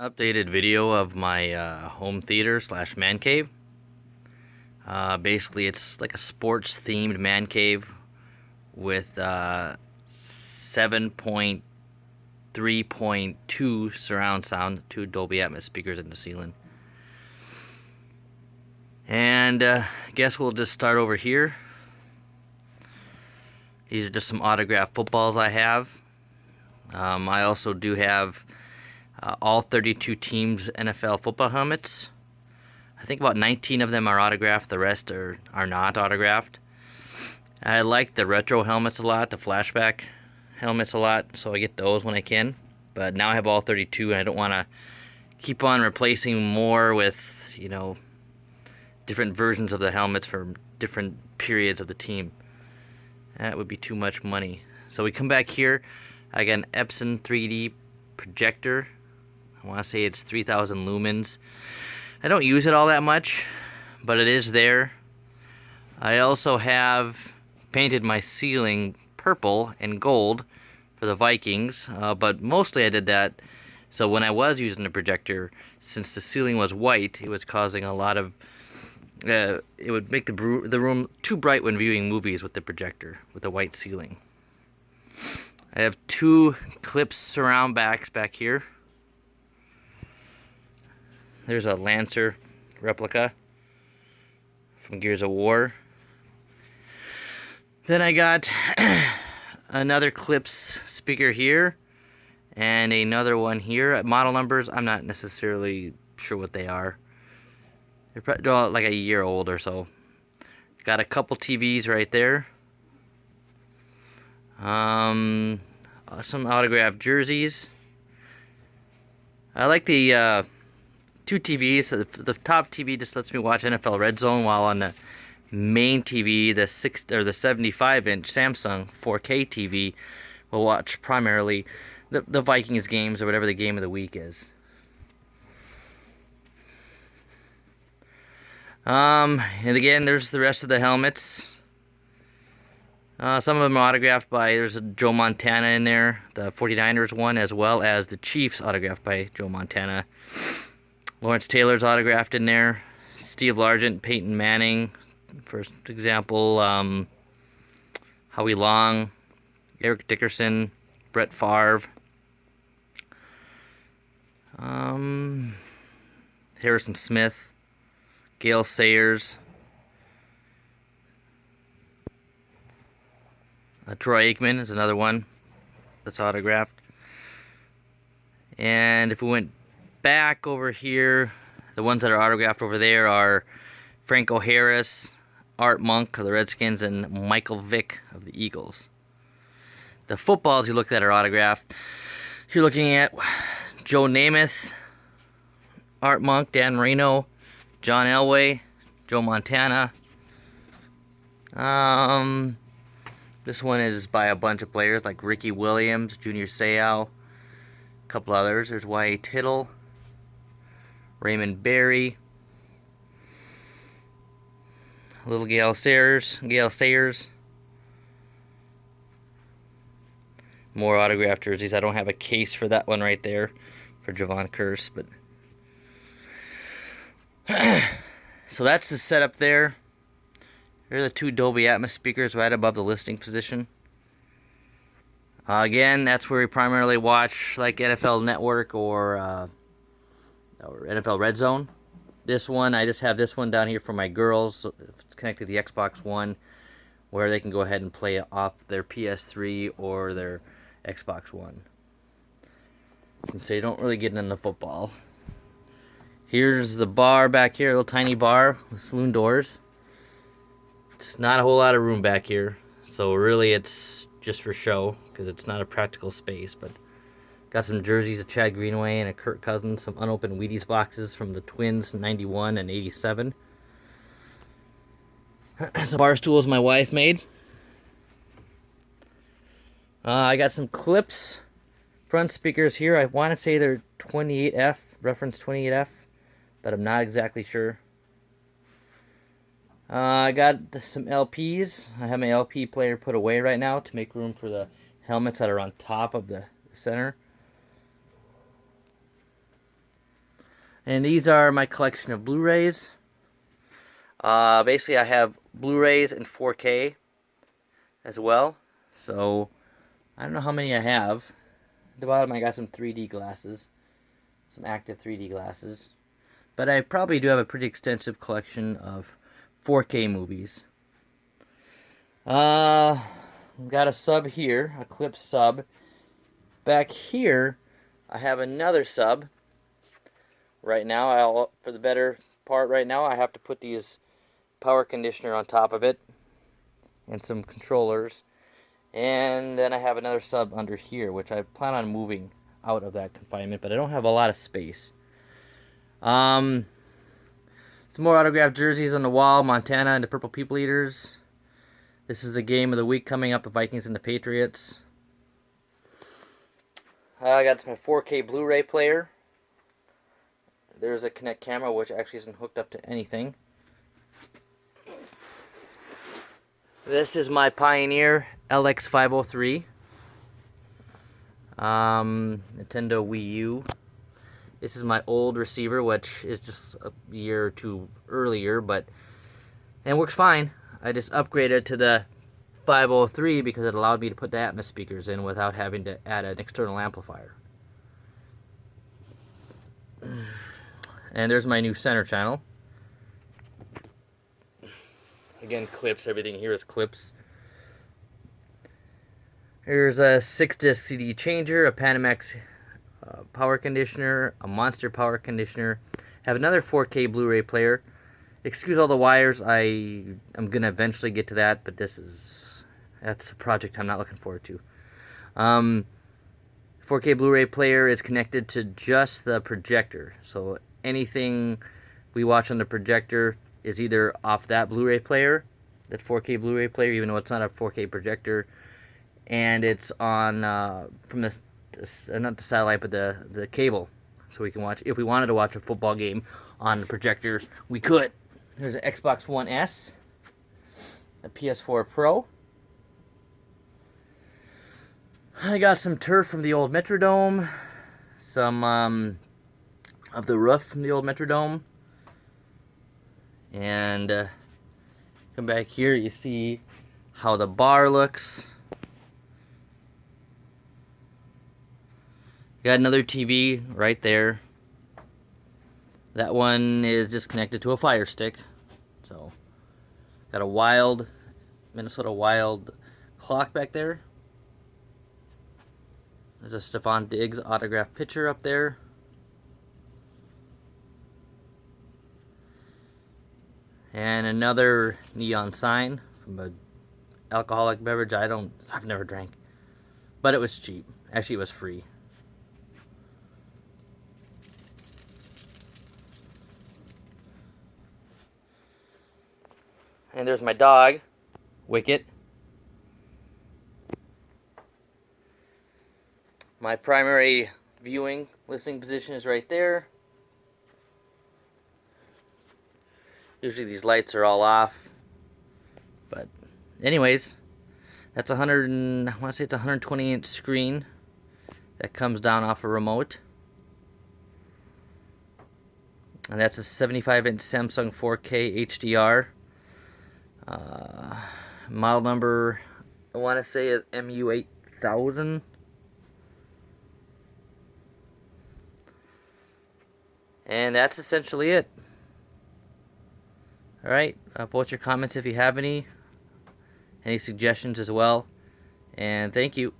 Updated video of my home theater slash man cave. Basically, it's like a sports themed man cave with 7.3.2 surround sound, 2 Dolby Atmos speakers in the ceiling. And I guess we'll just start over here. These are just some autographed footballs I have. I also do have all 32 teams' NFL football helmets. I think about 19 of them are autographed, the rest are not autographed. I like the retro helmets a lot, the flashback helmets a lot, so I get those when I can. But now I have all 32 and I don't want to keep on replacing more with, different versions of the helmets for different periods of the team. That would be too much money. So we come back here. I got an Epson 3D projector. I want to say it's 3,000 lumens. I don't use it all that much, but it is there. I also have painted my ceiling purple and gold for the Vikings, but mostly I did that so when I was using the projector, since the ceiling was white, it was causing a lot of it would make the room too bright when viewing movies with the projector, with the white ceiling. I have 2 Klipsch surround backs back here. There's a Lancer replica from Gears of War. Then I got another Klipsch speaker here and another one here. Model numbers, I'm not necessarily sure what they are. They're probably like a year old or so. Got a couple TVs right there. Some autographed jerseys. I like the 2 TVs. The top TV just lets me watch NFL Red Zone, while on the main TV, the 75-inch Samsung 4K TV, will watch primarily the Vikings games or whatever the game of the week is. And again, there's the rest of the helmets. Some of them are autographed by, there's a Joe Montana in there, the 49ers one, as well as the Chiefs autographed by Joe Montana. Lawrence Taylor's autographed in there. Steve Largent, Peyton Manning, for example. Howie Long, Eric Dickerson, Brett Favre. Harrison Smith, Gale Sayers, Troy Aikman is another one that's autographed. And if we went back over here, the ones that are autographed over there are Franco Harris, Art Monk of the Redskins, and Michael Vick of the Eagles. The footballs you looked at are autographed. You're looking at Joe Namath, Art Monk, Dan Marino, John Elway, Joe Montana. This one is by a bunch of players like Ricky Williams, Junior Seau, a couple others. There's Y.A. Tittle, Raymond Berry, little Gale Sayers. More autographed jerseys. I don't have a case for that one right there for Javon Kearse, but so that's the setup there. Here are the 2 Dolby Atmos speakers right above the listing position. Again, that's where we primarily watch like NFL Network or NFL Red Zone. This one, I just have this one down here for my girls. It's connected to the Xbox One, where they can go ahead and play off their PS3 or their Xbox One, since they don't really get into football. Here's the bar back here, a little tiny bar with saloon doors. It's not a whole lot of room back here, so really it's just for show, because it's not a practical space. But got some jerseys of Chad Greenway and a Kirk Cousins, some unopened Wheaties boxes from the Twins, 91 and 87. Some bar stools my wife made. I got some Klipsch front speakers here. I want to say they're 28F, reference 28F, but I'm not exactly sure. I got some LPs. I have my LP player put away right now to make room for the helmets that are on top of the center. And these are my collection of Blu-rays. Basically, I have Blu-rays in 4K as well. So, I don't know how many I have. At the bottom, I got some 3D glasses. Some active 3D glasses. But I probably do have a pretty extensive collection of 4K movies. Got a sub here, a clip sub. Back here, I have another sub. Right now, for the better part right now, I have to put these power conditioner on top of it and some controllers. And then I have another sub under here, which I plan on moving out of that confinement, but I don't have a lot of space. Some more autographed jerseys on the wall, Montana and the Purple People Eaters. This is the game of the week coming up, the Vikings and the Patriots. I got my 4K Blu-ray player. There's a Kinect camera, which actually isn't hooked up to anything. This is my Pioneer LX503. Nintendo Wii U. This is my old receiver, which is just a year or two earlier, and it works fine. I just upgraded to the 503 because it allowed me to put the Atmos speakers in without having to add an external amplifier. And there's my new center channel. Again, clips. Everything here is clips. Here's a 6-disc CD changer, a Panamax power conditioner, a Monster power conditioner. Have another 4K Blu-ray player. Excuse all the wires. I'm gonna eventually get to that, but that's a project I'm not looking forward to. 4K Blu-ray player is connected to just the projector, so anything we watch on the projector is either off that Blu-ray player, that 4K Blu-ray player, even though it's not a 4K projector, and it's on from the not the satellite, but the cable, so we can watch. If we wanted to watch a football game on the projector, we could. There's an Xbox One S, a PS4 Pro. I got some turf from the old Metrodome, some of the roof from the old Metrodome, and come back here, you see how the bar looks. Got another TV right there. That one is just connected to a Fire Stick. So, got a Minnesota Wild clock back there. There's a Stephon Diggs autographed picture up there. And another neon sign from an alcoholic beverage I've never drank. But it was cheap. Actually, it was free. And there's my dog, Wicket. My primary viewing, listening position is right there. Usually these lights are all off. But anyways, that's I want to say it's a 120-inch screen that comes down off a remote. And that's a 75-inch Samsung 4K HDR. Model number, I want to say, is MU8000. And that's essentially it. Alright, post your comments if you have any suggestions as well. And thank you.